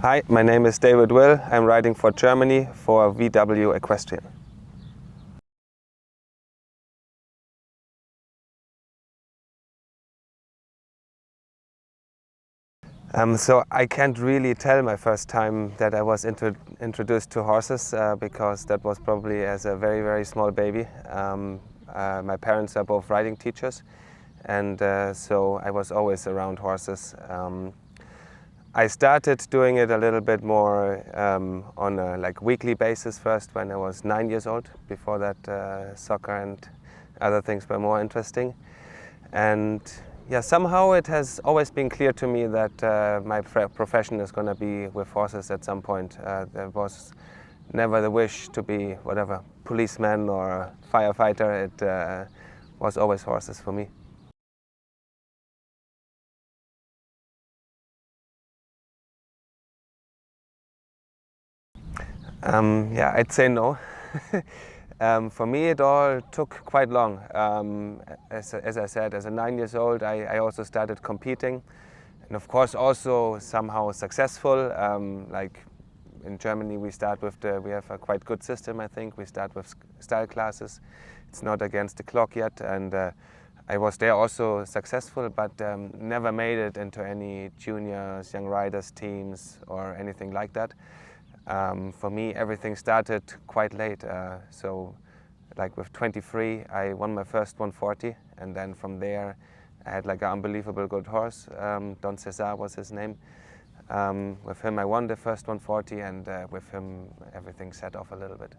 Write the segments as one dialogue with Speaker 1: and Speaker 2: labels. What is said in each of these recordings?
Speaker 1: Hi, my name is David Will. I'm riding for Germany for VW Equestrian. So I can't really tell my first time that I was introduced to horses because that was probably as a very, very small baby. My parents are both riding teachers, and so I was always around horses. I started doing it a little bit more on a weekly basis first when I was 9 years old. Before that, soccer and other things were more interesting. And yeah, somehow it has always been clear to me that my profession is going to be with horses at some point. There was never the wish to be whatever, policeman or firefighter. It was always horses for me. Yeah, I'd say no. For me, it all took quite long. As I said, as a 9 years old, I also started competing, and of course also somehow successful. Like in Germany, we have a quite good system. I think we start with style classes. It's not against the clock yet, and I was there also successful, but never made it into any juniors, young riders teams or anything like that. For me, everything started quite late. So like with 23, I won my first 140, and then from there I had like an unbelievable good horse. Don Cesar was his name. With him I won the first 140, and with him everything set off a little bit.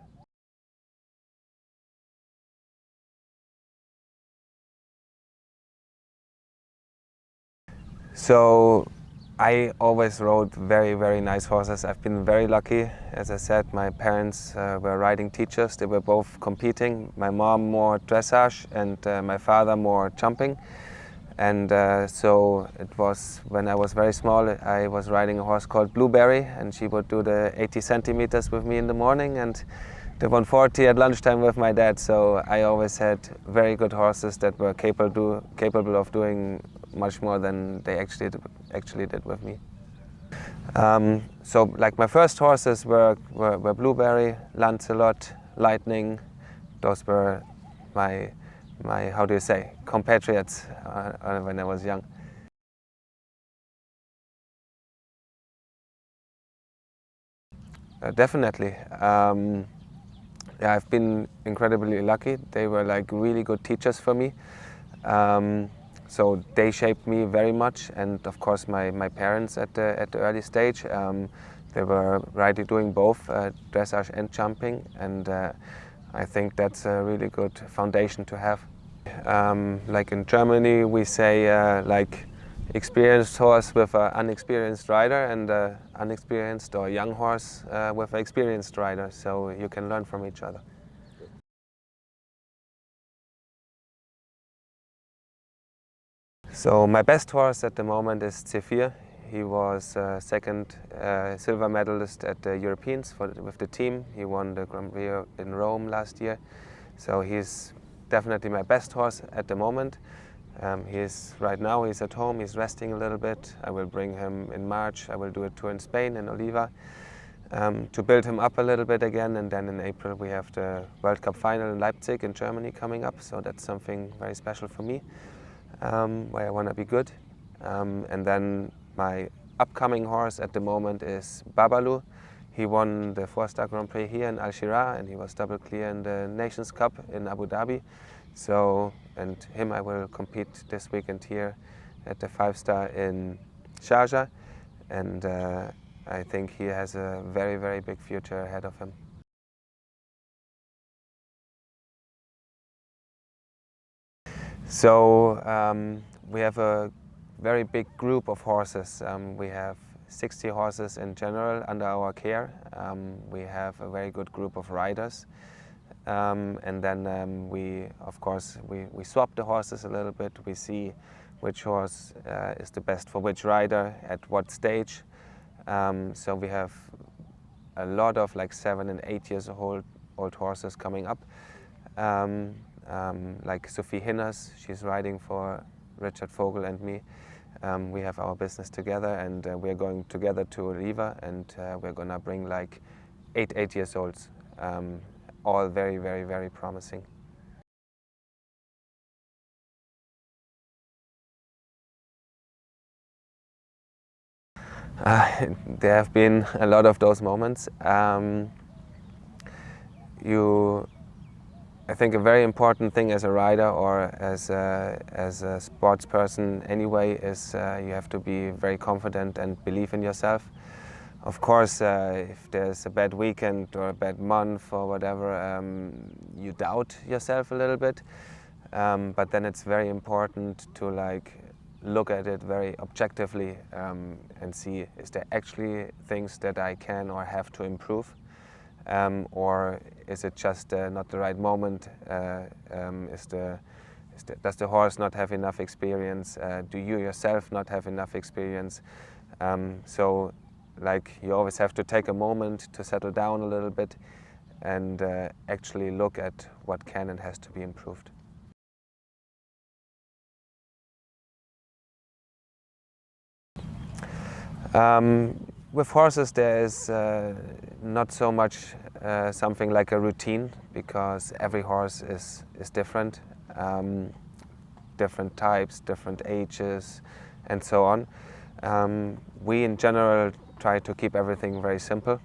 Speaker 1: So I always rode very, very nice horses. I've been very lucky. As I said, my parents were riding teachers. They were both competing. My mom more dressage and my father more jumping. And so it was when I was very small, I was riding a horse called Blueberry, and she would do the 80 centimeters with me in the morning and the 140 at lunchtime with my dad. So I always had very good horses that were capable of doing much more than they actually did with me. So like my first horses were Blueberry, Lancelot, Lightning. Those were my how do you say, compatriots when I was young. Definitely. Yeah, I've been incredibly lucky. They were like really good teachers for me. So they shaped me very much, and of course my parents at the early stage, they were really doing both dressage and jumping, and I think that's a really good foundation to have. Like in Germany, we say like experienced horse with an unexperienced rider, and unexperienced or young horse with an experienced rider, so you can learn from each other. So my best horse at the moment is Zephyr. He was second silver medalist at the Europeans with the team. He won the Grand Prix in Rome last year. So he's definitely my best horse at the moment. Right now he's at home, he's resting a little bit. I will bring him in March. I will do a tour in Spain, in Oliva, to build him up a little bit again. And then in April we have the World Cup final in Leipzig in Germany coming up. So that's something very special for me, where I want to be good. And then my upcoming horse at the moment is Babalu. He won the 4-star Grand Prix here in Al Shira, and he was double clear in the Nations Cup in Abu Dhabi. So, and him I will compete this weekend here at the 5-star in Sharjah, and I think he has a very, very big future ahead of him. So we have a very big group of horses. We have 60 horses in general under our care. We have a very good group of riders. and then we swap the horses a little bit. We see which horse is the best for which rider at what stage. So we have a lot of like 7 and 8 years old horses coming up. Like Sophie Hinners, she's riding for Richard Vogel and me. We have our business together, and we're going together to Riva, and we're gonna bring like 8 years olds, all very, very, very promising. There have been a lot of those moments. I think a very important thing as a rider or as a sports person anyway is you have to be very confident and believe in yourself. Of course, if there's a bad weekend or a bad month or whatever, you doubt yourself a little bit. But then it's very important to like look at it very objectively and see, is there actually things that I can or have to improve? Or is it just not the right moment? Does the horse not have enough experience? Do you yourself not have enough experience? So like you always have to take a moment to settle down a little bit and actually look at what can and has to be improved. With horses there is not so much something like a routine, because every horse is different, different types, different ages and so on. We in general try to keep everything very simple,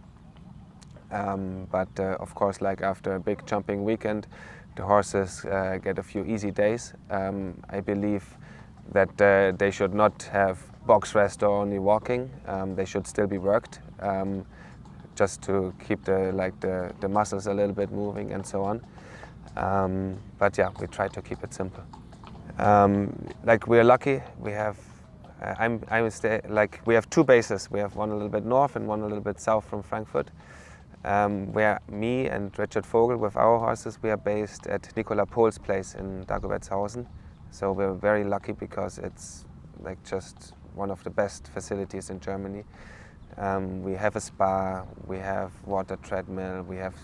Speaker 1: but of course, like after a big jumping weekend, the horses get a few easy days. I believe that they should not have box rest or only walking. They should still be worked, just to keep the muscles a little bit moving and so on. But yeah, we try to keep it simple. Like we're lucky. We have we have 2 bases. We have one a little bit north and one a little bit south from Frankfurt. Where me and Richard Vogel with our horses, we are based at Nicola Pohl's place in Dagobertshausen. So we're very lucky because it's like just one of the best facilities in Germany. We have a spa, we have water treadmill, we have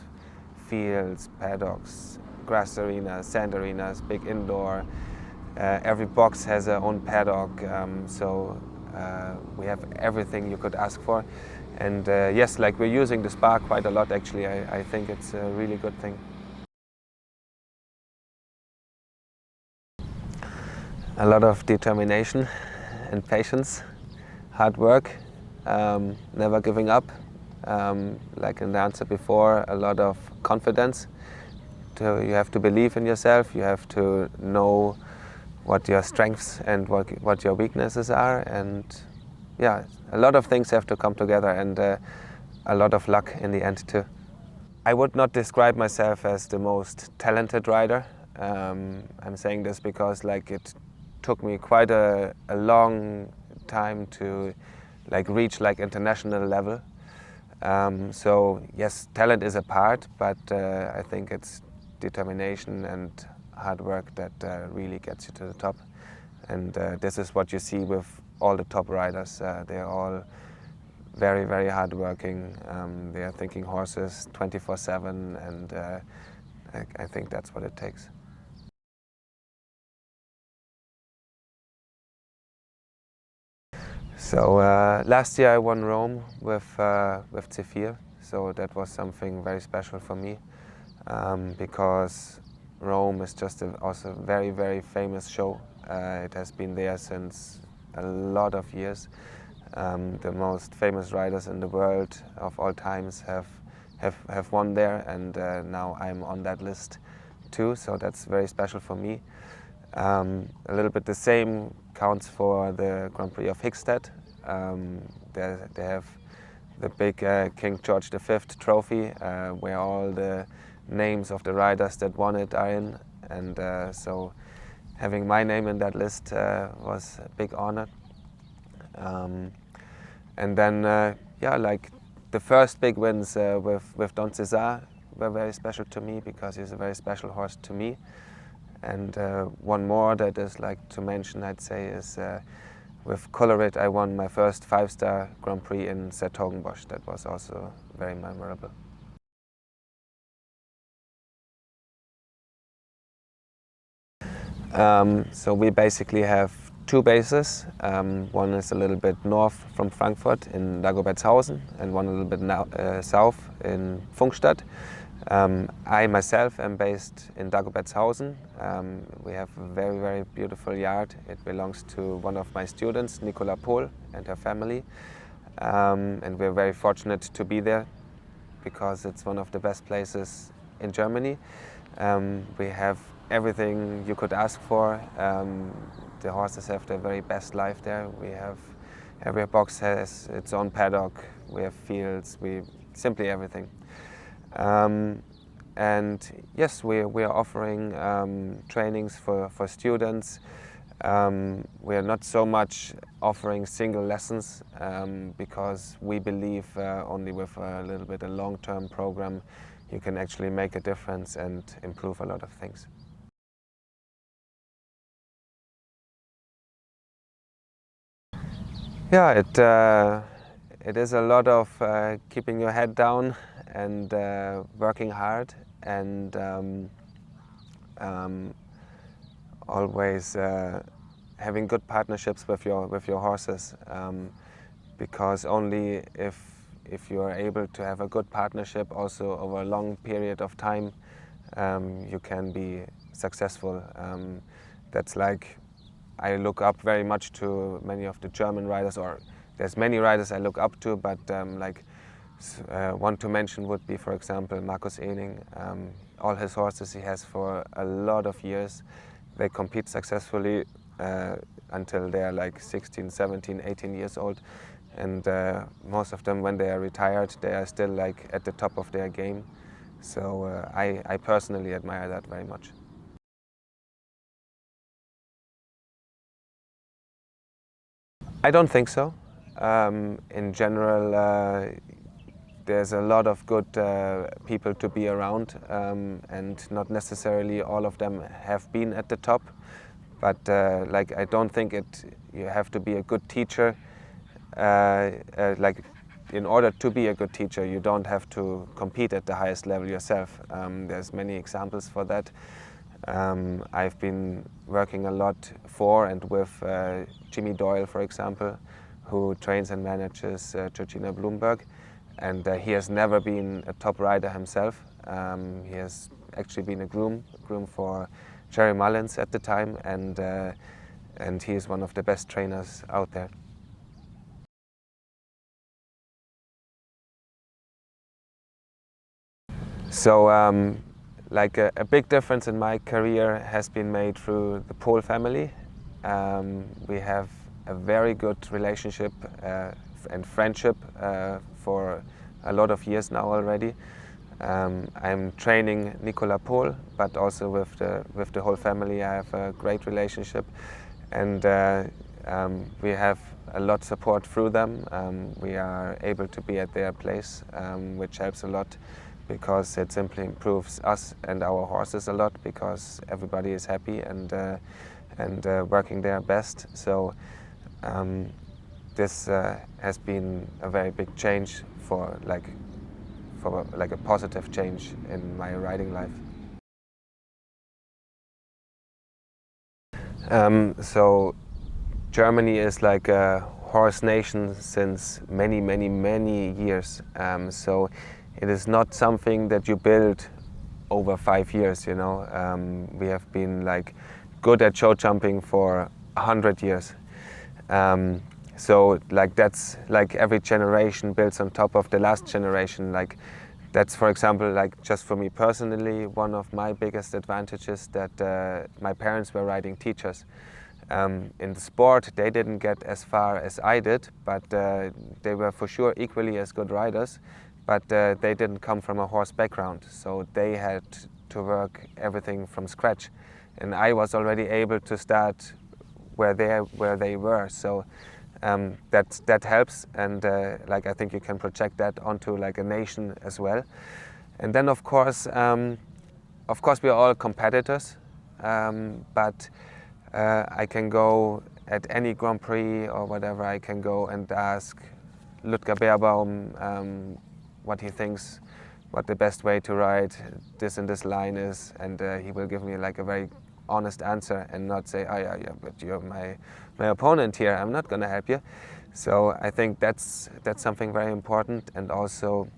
Speaker 1: fields, paddocks, grass arenas, sand arenas, big indoor. Every box has their own paddock, so we have everything you could ask for. And yes, like we're using the spa quite a lot actually. I think it's a really good thing. A lot of determination and patience, hard work, never giving up. Like in the answer before, a lot of confidence. You have to believe in yourself, you have to know what your strengths and what your weaknesses are, and yeah, a lot of things have to come together, and a lot of luck in the end too. I would not describe myself as the most talented rider. I'm saying this because like it took me quite a long time to like reach like international level. So yes, talent is a part, but I think it's determination and hard work that really gets you to the top. And this is what you see with all the top riders. They're all very, very hardworking. They are thinking horses 24/7, and I think that's what it takes. So last year I won Rome with Zephyr, so that was something very special for me, because Rome is just also a very, very famous show. It has been there since a lot of years. The most famous riders in the world of all times have won there, and now I'm on that list too, so that's very special for me. A little bit the same counts for the Grand Prix of Hickstead. They have the big King George V trophy, where all the names of the riders that won it are in, and so having my name in that list was a big honor. And then yeah, like the first big wins with Don Cesar, were very special to me because he's a very special horse to me. And one more that is like to mention, I'd say, is with Colorit I won my first 5-star Grand Prix in 's-Hertogenbosch. That was also very memorable. So we basically have two bases. One is a little bit north from Frankfurt in Dagobertshausen, and one a little bit south in Pfungstadt. I myself am based in Dagobertshausen. We have a very, very beautiful yard. It belongs to one of my students, Nicola Pohl, and her family. And we're very fortunate to be there because it's one of the best places in Germany. We have everything you could ask for. The horses have the very best life there. Every box has its own paddock. We have fields. Simply everything. And yes, we are offering trainings for students. We are not so much offering single lessons because we believe only with a little bit a long-term program you can actually make a difference and improve a lot of things. Yeah, it is a lot of keeping your head down and working hard and always having good partnerships with your horses, because only if you are able to have a good partnership also over a long period of time, you can be successful. That's like I look up very much to many of the German riders, or there's many riders I look up to, but one to mention would be, for example, Markus Ehning. All his horses he has for a lot of years. They compete successfully until they're like 16, 17, 18 years old. And most of them, when they are retired, they are still like at the top of their game. So I personally admire that very much. I don't think so. In general, there's a lot of good people to be around, and not necessarily all of them have been at the top. But like I don't think you have to be a good teacher. Like in order to be a good teacher, you don't have to compete at the highest level yourself. There's many examples for that. I've been working a lot for and with Jimmy Doyle, for example, who trains and manages Georgina Blumberg, and he has never been a top rider himself. He has actually been a groom for Jerry Mullins at the time, and he is one of the best trainers out there. So like a big difference in my career has been made through the Pohl family. We have a very good relationship and friendship for a lot of years now already. I'm training Nicola Pohl, but also with the whole family I have a great relationship, and we have a lot of support through them. We are able to be at their place, which helps a lot, because it simply improves us and our horses a lot, because everybody is happy and working their best. So this has been a very big change for a positive change in my riding life. So Germany is like a horse nation since many, many, many years. So it is not something that you build over 5 years, you know. We have been like good at show jumping for 100 years. So like that's like every generation builds on top of the last generation. Like that's, for example, like just for me personally, one of my biggest advantages that my parents were riding teachers. In the sport, they didn't get as far as I did, but they were for sure equally as good riders. But they didn't come from a horse background, so they had to work everything from scratch. And I was already able to start where they were. So that helps, and like I think you can project that onto like a nation as well. And then of course we are all competitors, but I can go at any Grand Prix or whatever. I can go and ask Ludger Beerbaum what he thinks, what the best way to ride this and this line is, and he will give me like a very honest answer and not say, oh yeah, but you're my opponent here, I'm not going to help you. So I think that's something very important. And also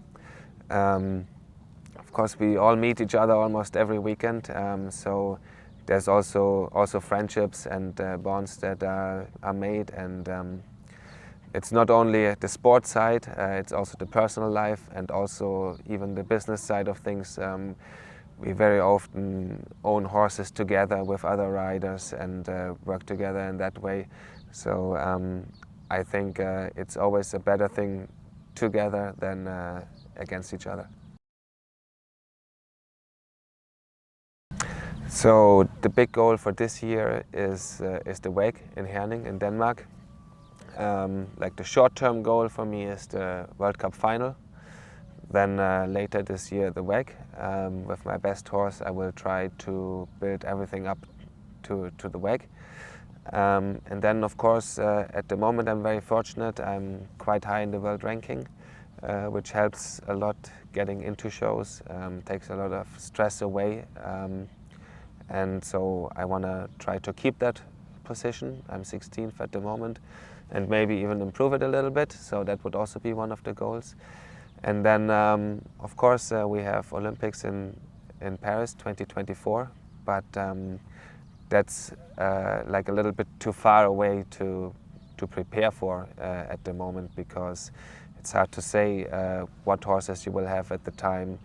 Speaker 1: of course we all meet each other almost every weekend, so there's also friendships and bonds that are made, and it's not only the sports side, it's also the personal life and also even the business side of things. We very often own horses together with other riders and work together in that way. So I think it's always a better thing together than against each other. So the big goal for this year is the WEG in Herning in Denmark. Like the short-term goal for me is the World Cup final. Then later this year the WEG. With my best horse I will try to build everything up to the WEG. And then of course at the moment I'm very fortunate. I'm quite high in the world ranking, which helps a lot getting into shows, takes a lot of stress away. And so I want to try to keep that position. I'm 16th at the moment, and maybe even improve it a little bit. So that would also be one of the goals. And then of course we have Olympics in Paris 2024, but that's like a little bit too far away to prepare for at the moment, because it's hard to say what horses you will have at the time.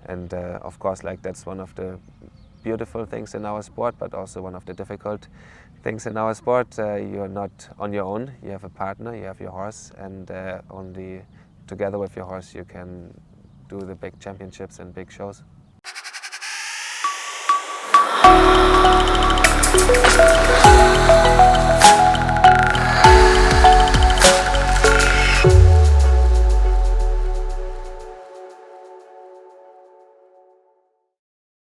Speaker 1: And of course, like, that's one of the beautiful things in our sport, but also one of the difficult things in our sport. You're not on your own, you have a partner, you have your horse, and only together with your horse you can do the big championships and big shows.